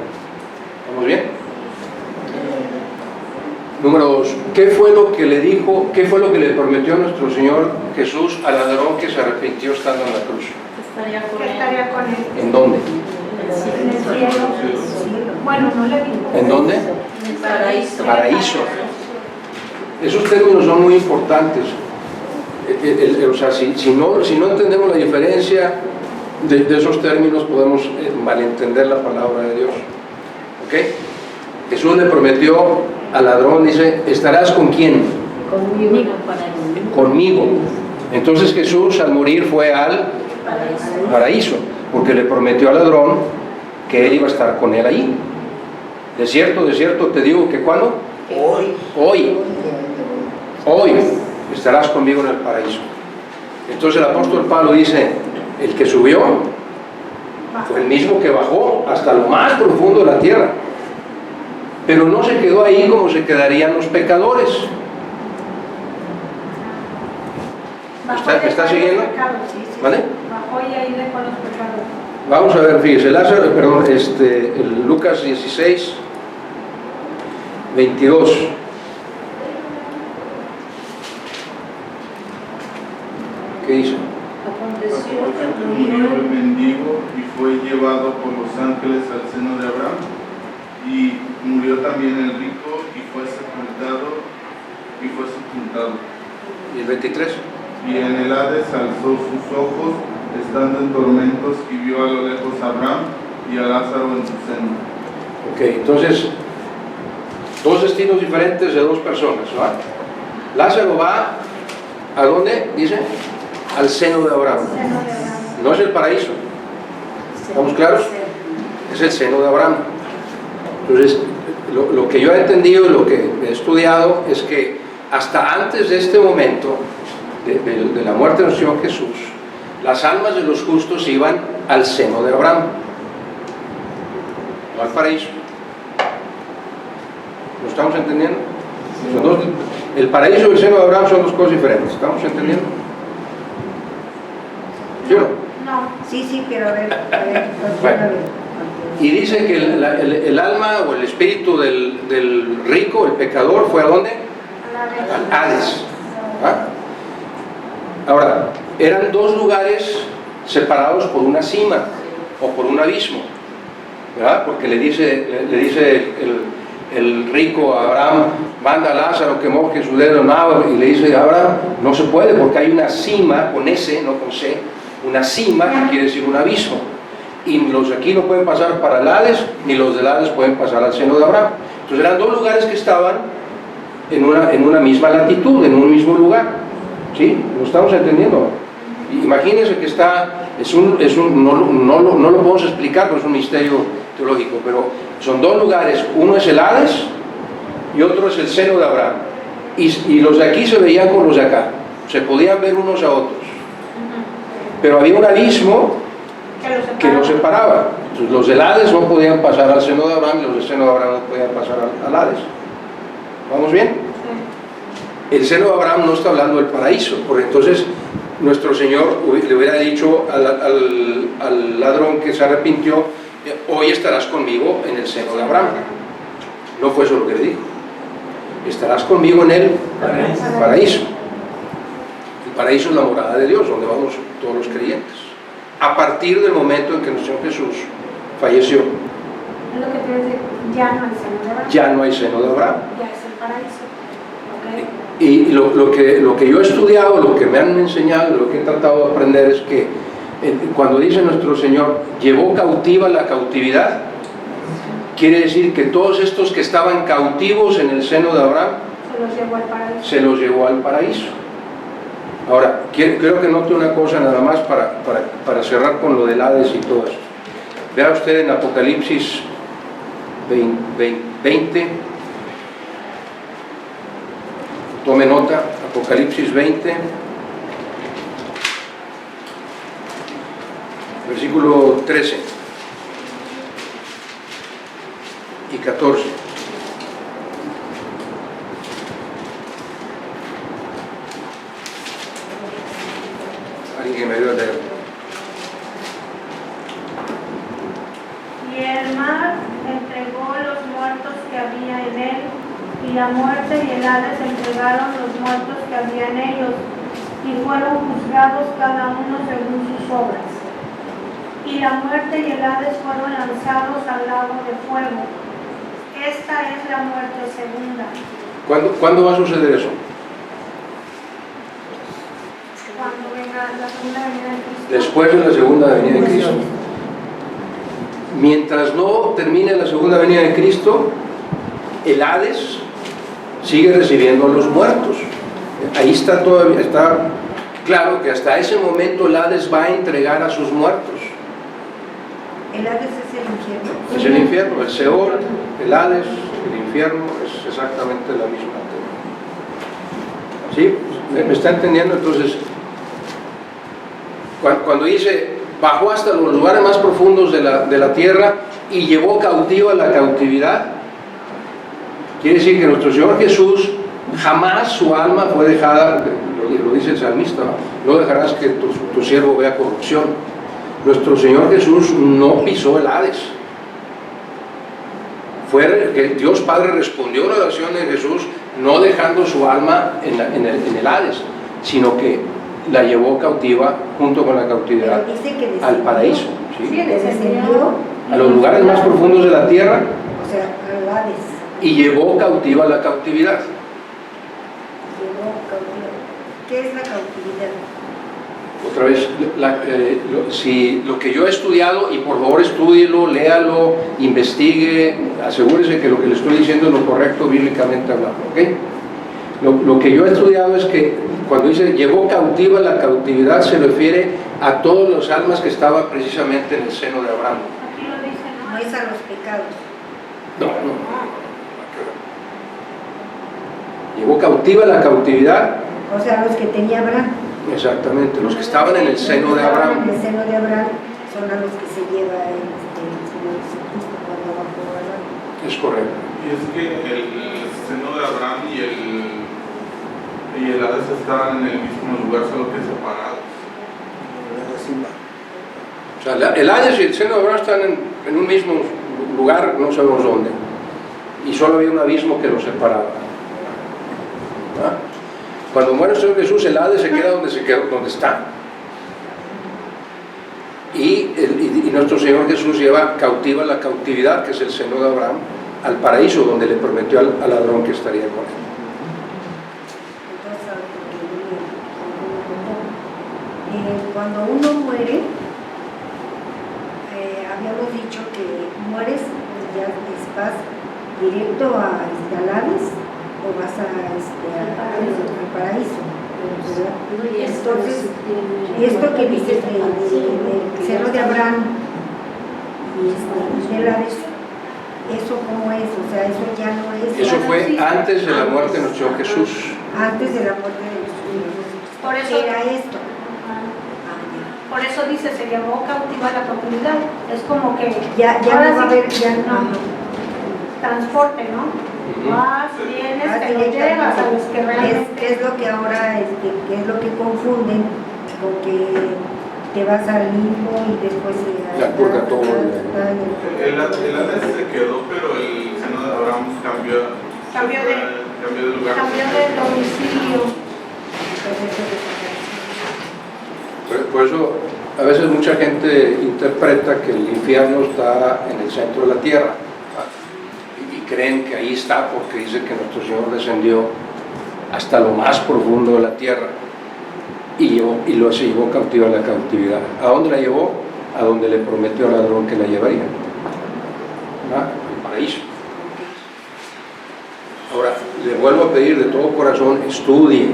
¿Estamos bien? Número 2. ¿Qué fue lo que le dijo, qué fue lo que le prometió nuestro Señor Jesús al ladrón que se arrepintió estando en la cruz? Estaría con él. ¿En dónde? En el cielo. Bueno, no le dijo. ¿En dónde? En el paraíso. Paraíso. Esos términos son muy importantes. O sea, si no entendemos la diferencia de esos términos, podemos malentender la palabra de Dios. ¿Ok? Jesús le prometió al ladrón, dice, ¿estarás con quién? Conmigo. Entonces Jesús al morir fue al paraíso, porque le prometió al ladrón que él iba a estar con él ahí. De cierto, te digo que ¿cuándo? Hoy estarás conmigo en el paraíso. Entonces el apóstol Pablo dice, el que subió fue el mismo que bajó hasta lo más profundo de la tierra, pero no se quedó ahí como se quedarían los pecadores. ¿Me está siguiendo? ¿Vale? Bajó y ahí dejó los pecados. Vamos a ver, fíjese, el Lucas 16, 22. ¿Qué dice? Aconteció que murió el mendigo y fue llevado por los ángeles al seno de Abraham, y murió también el rico y fue sepultado. ¿Y el 23? Y en el Hades alzó sus ojos, estando en tormentos, y vio a lo lejos a Abraham y a Lázaro en su seno. Ok, entonces, dos destinos diferentes de dos personas, ¿no? Lázaro va, ¿a dónde? Dice, al seno de Abraham. No es el paraíso. ¿Estamos claros? Es el seno de Abraham. Entonces, lo que yo he entendido y lo que he estudiado es que hasta antes de este momento, de la muerte de nuestro Señor Jesús, las almas de los justos iban al seno de Abraham, no al paraíso. ¿Lo estamos entendiendo? El paraíso y el seno de Abraham son dos cosas diferentes. ¿Estamos entendiendo? ¿Sí o no? No. Sí, pero a ver, Bueno. Y dice que el alma o el espíritu del rico, el pecador, ¿fue a dónde? Al Hades. ¿Ah? Ahora, eran dos lugares separados por una cima o por un abismo, ¿verdad? Porque le dice el rico a Abraham, manda a Lázaro que moje su dedo en agua, y le dice a Abraham, no se puede porque hay una cima, con S, no con C, una cima que quiere decir un abismo, y los de aquí no pueden pasar para el Hades, ni los del Hades pueden pasar al seno de Abraham. Entonces eran dos lugares que estaban en una misma latitud, en un mismo lugar. ¿Sí? ¿Lo estamos entendiendo? Imagínense que no lo podemos explicar, porque es un misterio teológico, pero son dos lugares, uno es el Hades y otro es el seno de Abraham, y los de aquí se veían con los de acá, se podían ver unos a otros, pero había un abismo que los separaba. Entonces, los del Hades no podían pasar al seno de Abraham y los del seno de Abraham no podían pasar al Hades. ¿Vamos bien? El seno de Abraham no está hablando del paraíso, porque entonces nuestro Señor le hubiera dicho al ladrón que se arrepintió, hoy estarás conmigo en el seno de Abraham. No fue eso lo que le dijo. Estarás conmigo en el paraíso. El paraíso es la morada de Dios, donde vamos todos los creyentes, a partir del momento en que nuestro Señor Jesús falleció. Es lo que te dice, ya no hay seno de Abraham. Ya no hay seno de Abraham. Ya es el paraíso. ¿Okay? Y lo que yo he estudiado, lo que me han enseñado, lo que he tratado de aprender es que Cuando dice nuestro Señor, llevó cautiva la cautividad, quiere decir que todos estos que estaban cautivos en el seno de Abraham, se los llevó al paraíso. Ahora, creo que note una cosa nada más para cerrar con lo del Hades y todo esto. Vea usted en Apocalipsis 20, tome nota, Apocalipsis 20, versículo 13 y 14. Alguien que me ayude a leer. Y el mar entregó los muertos que había en él, y la muerte y el Hades entregaron los muertos que había en ellos, y fueron juzgados cada uno según sus obras. Y la muerte y el Hades fueron lanzados al lago de fuego. Esta es la muerte segunda. ¿Cuándo va a suceder eso? Cuando venga la segunda venida de Cristo. Después de la segunda venida de Cristo. Mientras no termine la segunda venida de Cristo, el Hades sigue recibiendo a los muertos. Ahí está todavía, está claro que hasta ese momento el Hades va a entregar a sus muertos. El Hades es el infierno. Es el infierno, el Seol, el Hades, el infierno, es exactamente la misma tema. ¿Sí? ¿Me está entendiendo? Entonces, cuando dice, bajó hasta los lugares más profundos de la tierra y llevó cautiva la cautividad, quiere decir que nuestro Señor Jesús jamás su alma fue dejada, lo dice el salmista, no dejarás que tu siervo vea corrupción. Nuestro Señor Jesús no pisó el Hades. Fue que Dios Padre respondió a la oración de Jesús no dejando su alma en el Hades, sino que la llevó cautiva junto con la cautividad al paraíso, ¿sí? Descendió A los lugares más profundos de la tierra, o sea, al Hades. y llevó cautiva la cautividad. Llevó cautividad. ¿Qué es la cautividad? Otra vez, si lo que yo he estudiado, y por favor estúdielo, léalo, investigue, asegúrese que lo que le estoy diciendo es lo correcto bíblicamente hablando, ¿ok? Lo que yo he estudiado es que cuando dice llevó cautiva la cautividad, se refiere a todas las almas que estaban precisamente en el seno de Abraham. Aquí lo dice, ¿no? No es a los pecados. No. Llevó cautiva la cautividad. O sea, los que tenía Abraham. Exactamente, los que estaban en el seno de Abraham. En el seno de Abraham son a los que se lleva el Señor Jesucristo cuando bajó a Abraham. Es correcto. Y es que el seno de Abraham y el Hades estaban en el mismo lugar, solo que separados. O sea, el Hades y el seno de Abraham están en un mismo lugar, no sabemos dónde. Y solo había un abismo que los separaba. ¿Ah? Cuando muere el Señor Jesús, el Hades se queda donde está. Y nuestro Señor Jesús lleva cautiva la cautividad, que es el seno de Abraham, al paraíso, donde le prometió al ladrón que estaría con él. Cuando uno muere, habíamos dicho que mueres, pues ya vas directo al Hades o vas al paraíso. Entonces, esto que dice del seno de Abraham y del Hades, ¿eso cómo es? O sea, eso ya no es. Eso fue antes de la muerte de nuestro Señor Jesús. Antes de la muerte de nuestro Señor Jesús. Por eso era esto. Por eso dice, se llevó cautiva la cautividad. Es como que Ya no ahora va a sí haber, ya no. transporte, ¿no? Vas, vienes, te lo llevas a los que realmente... Es lo que ahora, que es lo que confunden, con que te vas al limbo y después al purgatorio. El Hades se quedó, pero el seno de Abraham cambió de lugar. Cambió de domicilio. Por eso, a veces mucha gente interpreta que el infierno está en el centro de la tierra. Y creen que ahí está porque dice que nuestro Señor descendió hasta lo más profundo de la tierra. y se llevó cautiva a la cautividad. ¿A dónde la llevó? A donde le prometió al ladrón que la llevaría. Al paraíso. Ahora, le vuelvo a pedir de todo corazón, estudie.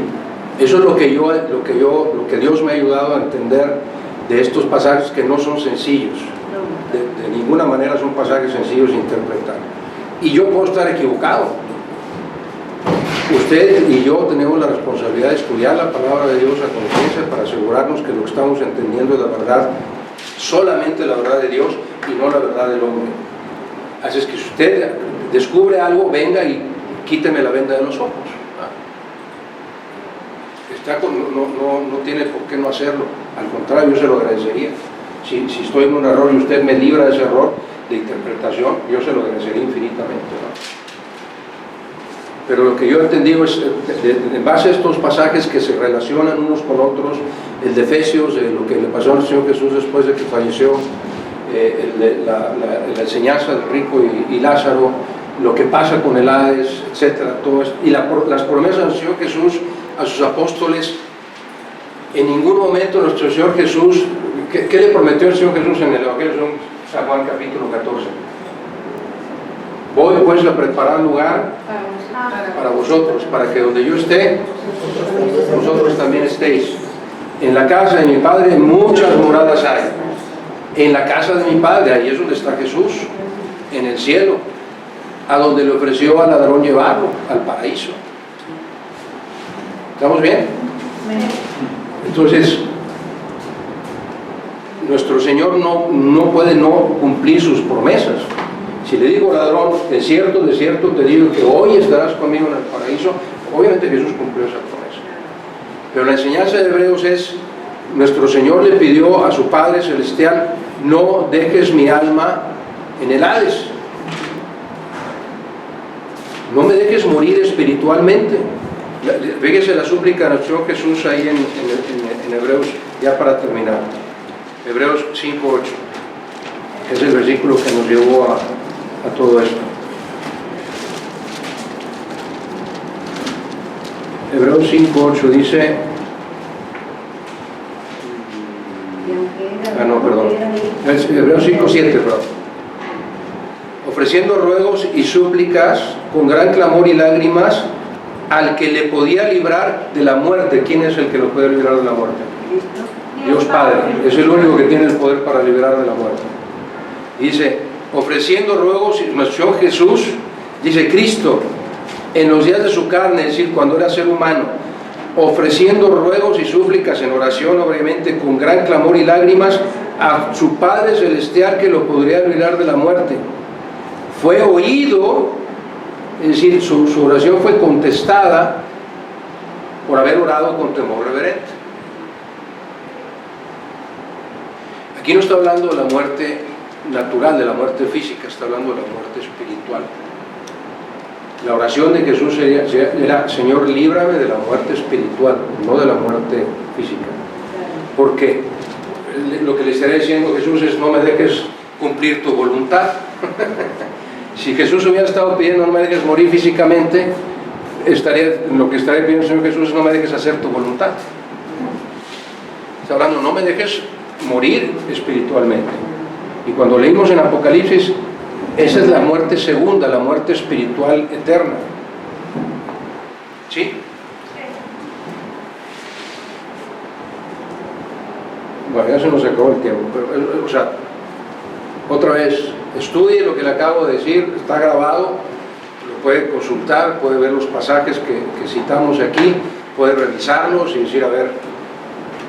Eso es lo que Dios me ha ayudado a entender de estos pasajes, que no son sencillos. De ninguna manera son pasajes sencillos de interpretar. Y yo puedo estar equivocado. Usted y yo tenemos la responsabilidad de estudiar la palabra de Dios a conciencia para asegurarnos que lo que estamos entendiendo es la verdad, solamente la verdad de Dios y no la verdad del hombre. Así es que si usted descubre algo, venga y quíteme la venda de los ojos. No tiene por qué no hacerlo. Al contrario, yo se lo agradecería. Si estoy en un error y usted me libra de ese error de interpretación, yo se lo agradecería infinitamente, ¿no? Pero lo que yo he entendido es, en base a estos pasajes que se relacionan unos con otros, el de Efesios, de lo que le pasó al Señor Jesús después de que falleció, la enseñanza del rico y Lázaro, lo que pasa con el Hades, etcétera, todo esto, y las promesas del Señor Jesús a sus apóstoles. En ningún momento nuestro Señor Jesús, ¿qué le prometió el Señor Jesús en el Evangelio de San Juan capítulo 14? Voy pues a preparar lugar para vosotros, para que donde yo esté, vosotros también estéis. En la casa de mi Padre muchas moradas hay. En la casa de mi Padre, ahí es donde está Jesús, en el cielo, a donde le ofreció al ladrón llevarlo, al paraíso. ¿Estamos bien? Entonces, nuestro Señor no puede no cumplir sus promesas. Si le digo, ladrón, de cierto te digo que hoy estarás conmigo en el paraíso, obviamente Jesús cumplió esa promesa. Pero la enseñanza de Hebreos es, nuestro Señor le pidió a su Padre Celestial, no dejes mi alma en el Hades, no me dejes morir espiritualmente. Fíjese la súplica de nuestro Jesús ahí en Hebreos, ya para terminar. Hebreos 5:8, que es el versículo que nos llevó a todo esto. Hebreos 5:8 dice, Hebreos 5:7, perdón. Ofreciendo ruegos y súplicas con gran clamor y lágrimas al que le podía librar de la muerte. ¿Quién es el que lo puede librar de la muerte? Dios Padre. Es el único que tiene el poder para librar de la muerte. Dice, ofreciendo ruegos, nuestro Señor Jesús, dice Cristo, en los días de su carne, es decir, cuando era ser humano, ofreciendo ruegos y súplicas en oración, obviamente, con gran clamor y lágrimas, a su Padre Celestial que lo podría librar de la muerte. Fue oído, es decir, su oración fue contestada por haber orado con temor reverente. Aquí no está hablando de la muerte natural, de la muerte física, está hablando de la muerte espiritual. La oración de Jesús era, Señor, líbrame de la muerte espiritual, no de la muerte física. Porque lo que le estaría diciendo Jesús es, no me dejes cumplir tu voluntad. Si Jesús hubiera estado pidiendo, no me dejes morir físicamente, lo que estaría pidiendo el Señor Jesús es, no me dejes hacer tu voluntad. Está hablando, no me dejes morir espiritualmente. Y cuando leímos en Apocalipsis, esa es la muerte segunda, la muerte espiritual eterna. ¿Sí? Bueno, ya se nos acabó el tiempo, pero, o sea, otra vez, estudie lo que le acabo de decir, está grabado, lo puede consultar, puede ver los pasajes que citamos aquí, puede revisarlos y decir, a ver,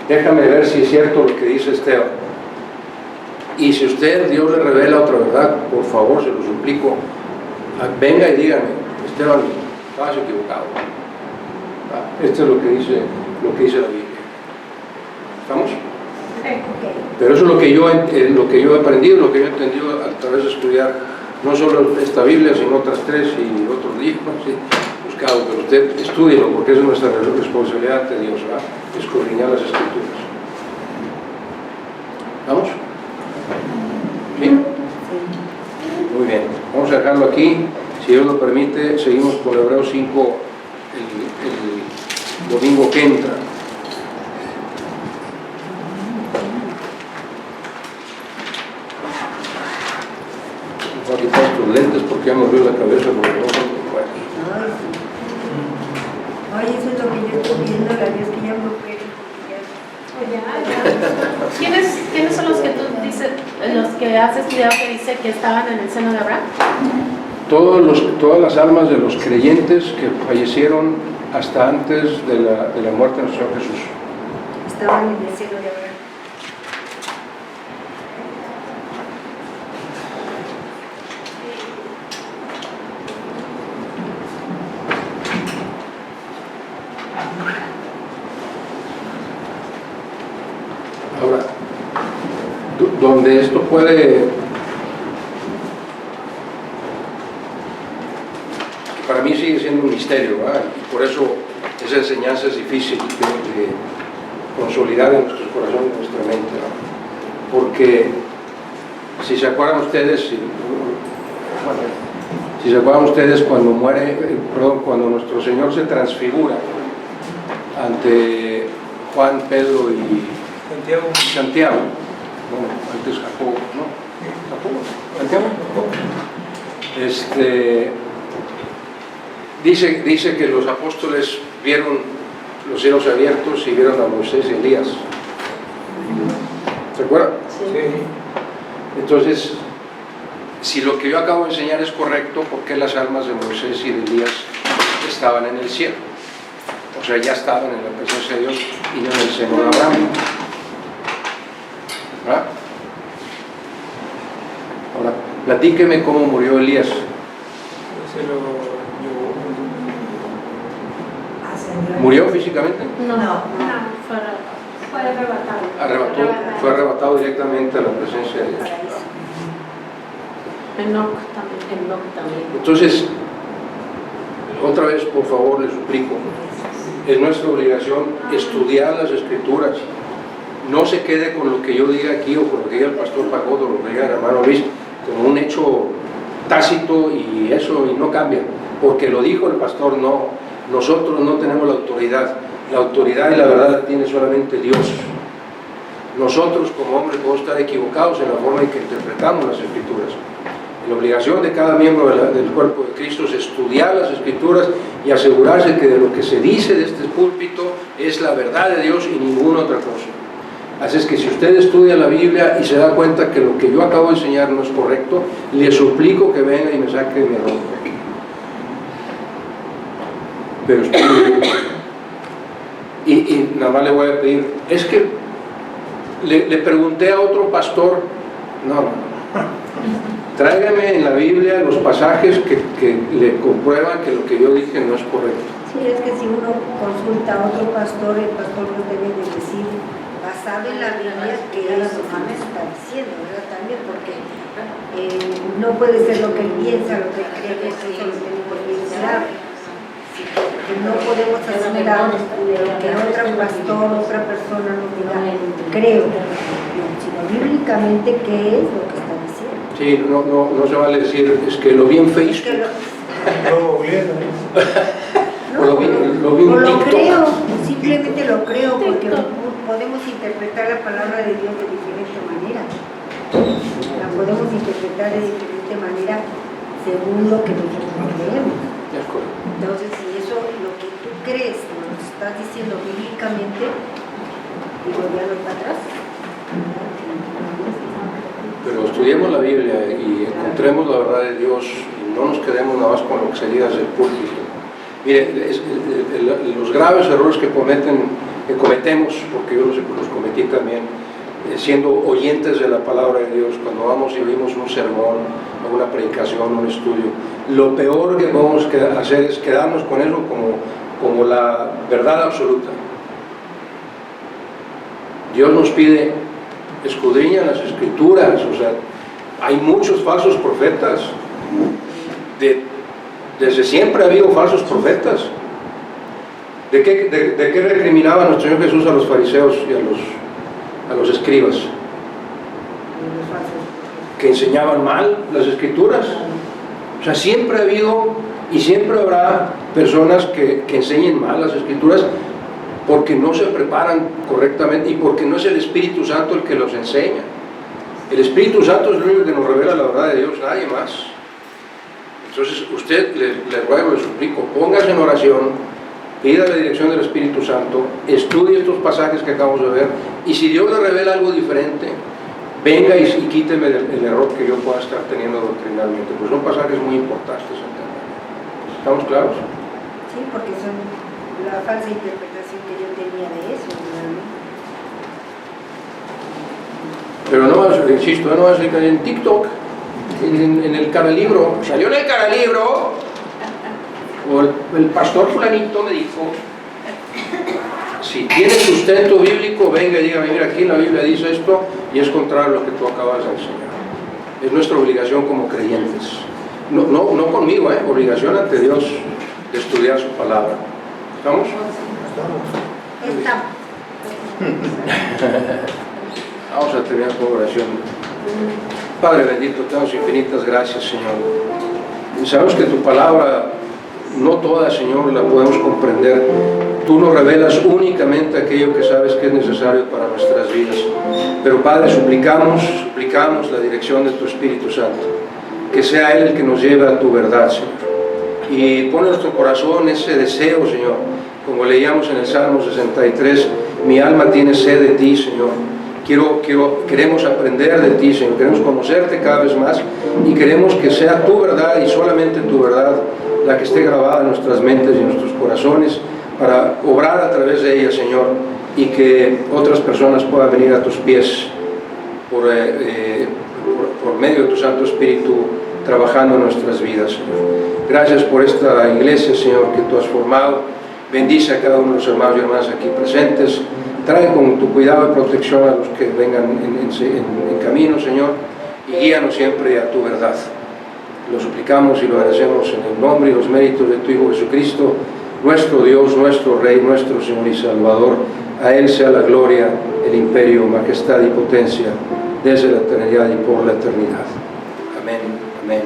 déjame ver si es cierto lo que dice Esteban. Y si usted, Dios le revela otra verdad, por favor, se lo suplico, venga y dígame, Esteban, estabas equivocado. Esto es lo que dice la Biblia. ¿Estamos? Pero eso es lo que yo he aprendido, lo que yo he entendido a través de estudiar no solo esta Biblia, sino otras 3 y otros libros buscados. Pero usted estúdielo, porque es nuestra responsabilidad ante Dios, ¿verdad? Escudriñar las Escrituras. ¿Vamos? ¿Sí? Muy bien, vamos a dejarlo aquí. Si Dios lo permite, seguimos con Hebreos 5 el domingo que entra. Voy a quitar estos lentes porque ya me abrió la cabeza porque no son muy buenos. Ay, eso es lo que yo estoy viendo, la Dios que ya me operen. ¿Quiénes son los que tú dices, los que has estudiado que dice que estaban en el seno de Abraham? Todas las almas de los creyentes que fallecieron hasta antes de la muerte de nuestro Señor Jesús. Estaban en el seno de Abraham. Ahora, donde esto puede, para mí sigue siendo un misterio, ¿verdad? Y por eso esa enseñanza es difícil de consolidar en nuestros corazones, en nuestra mente, ¿verdad? Porque si se acuerdan ustedes, si se acuerdan ustedes cuando nuestro Señor se transfigura ante Juan, Pedro y Santiago, bueno, antes Jacobo, ¿no? Santiago. Dice que los apóstoles vieron los cielos abiertos y vieron a Moisés y Elías. ¿Se acuerdan? Sí. Entonces, si lo que yo acabo de enseñar es correcto, ¿por qué las almas de Moisés y de Elías estaban en el cielo? O sea, ya estaban en la presencia de Dios y no en el seno de Abraham. ¿Verdad? Ahora, platíqueme cómo murió Elías. ¿Murió físicamente? No, Fue arrebatado. Fue arrebatado directamente a la presencia de Dios. Enoc también. Entonces, otra vez, por favor, les suplico, es nuestra obligación estudiar las Escrituras. No se quede con lo que yo diga aquí o con lo que diga el pastor Pagodo o lo que diga el hermano Luis como un hecho tácito y eso, y no cambia, porque lo dijo el pastor, no, nosotros no tenemos la autoridad y la verdad la tiene solamente Dios. Nosotros como hombres podemos estar equivocados en la forma en que interpretamos las Escrituras. La obligación de cada miembro del cuerpo de Cristo es estudiar las Escrituras y asegurarse que de lo que se dice de este púlpito es la verdad de Dios y ninguna otra cosa. Así es que si usted estudia la Biblia y se da cuenta que lo que yo acabo de enseñar no es correcto, le suplico que venga y me saque de mi error. Pero y nada más le voy a pedir, es que le pregunté a otro pastor, no, tráigame en la Biblia los pasajes que le comprueban que lo que yo dije no es correcto. Sí, es que si uno consulta a otro pastor, el pastor nos debe de decir, basado en la Biblia, que eso está diciendo, ¿verdad? También porque no puede ser lo que él piensa, lo que cree que eso lo tenemos bien claro. No podemos asegurar que otro pastor, otra persona nos diga, creo, sino bíblicamente qué es lo que está diciendo. Sí, no se vale decir, es que lo vi en Facebook. Lo creo, simplemente lo creo, porque podemos interpretar la palabra de Dios de diferente manera. La podemos interpretar de diferente manera según lo que nosotros creemos. Entonces, si eso, lo que tú crees, nos estás diciendo bíblicamente, digo, ya no está atrás. Pero estudiemos la Biblia y encontremos la verdad de Dios y no nos quedemos nada más con lo que se diga desde el púlpito. Mire, los graves errores que cometemos, porque yo los cometí también, siendo oyentes de la palabra de Dios, cuando vamos y oímos un sermón, una predicación, un estudio, lo peor que podemos hacer es quedarnos con eso como la verdad absoluta. Dios nos pide, escudriña las Escrituras, o sea, hay muchos falsos profetas, desde siempre ha habido falsos profetas. ¿De qué recriminaba nuestro Señor Jesús a los fariseos y a los escribas? Que enseñaban mal las Escrituras. O sea, siempre ha habido y siempre habrá personas que enseñen mal las Escrituras porque no se preparan correctamente y porque no es el Espíritu Santo el que los enseña. El Espíritu Santo es el único que nos revela la verdad de Dios, nadie más. Entonces usted, le ruego, le suplico, póngase en oración, pida la dirección del Espíritu Santo, estudie estos pasajes que acabamos de ver, y si Dios le revela algo diferente, venga y quíteme el error que yo pueda estar teniendo doctrinalmente, pues son pasajes muy importantes. ¿Estamos claros? Sí, porque son la falsa interpretación que yo tenía de eso, realmente. Pero no, insisto, no es en TikTok, en el Canalibro, salió en el Canalibro, o el pastor fulanito me dijo, si tiene sustento bíblico, venga y dígame, mira, aquí en la Biblia dice esto, y es contrario a lo que tú acabas de enseñar. Es nuestra obligación como creyentes, no conmigo, obligación ante Dios de estudiar su palabra. ¿Estamos? Estamos. Vamos a terminar con oración. Padre bendito, te damos infinitas gracias, Señor. Y sabemos que tu palabra, no toda, Señor, la podemos comprender. Tú nos revelas únicamente aquello que sabes que es necesario para nuestras vidas. Pero Padre, suplicamos la dirección de tu Espíritu Santo. Que sea Él el que nos lleve a tu verdad, Señor. Y pone en nuestro corazón ese deseo, Señor. Como leíamos en el Salmo 63, mi alma tiene sed de ti, Señor. Queremos aprender de ti, Señor, queremos conocerte cada vez más y queremos que sea tu verdad y solamente tu verdad la que esté grabada en nuestras mentes y en nuestros corazones para obrar a través de ella, Señor, y que otras personas puedan venir a tus pies por medio de tu Santo Espíritu trabajando en nuestras vidas, Señor. Gracias por esta iglesia, Señor, que tú has formado. Bendice a cada uno de los hermanos y hermanas aquí presentes. Trae con tu cuidado y protección a los que vengan en camino, Señor, y guíanos siempre a tu verdad. Lo suplicamos y lo agradecemos en el nombre y los méritos de tu Hijo Jesucristo, nuestro Dios, nuestro Rey, nuestro Señor y Salvador. A Él sea la gloria, el imperio, majestad y potencia, desde la eternidad y por la eternidad. Amén, amén.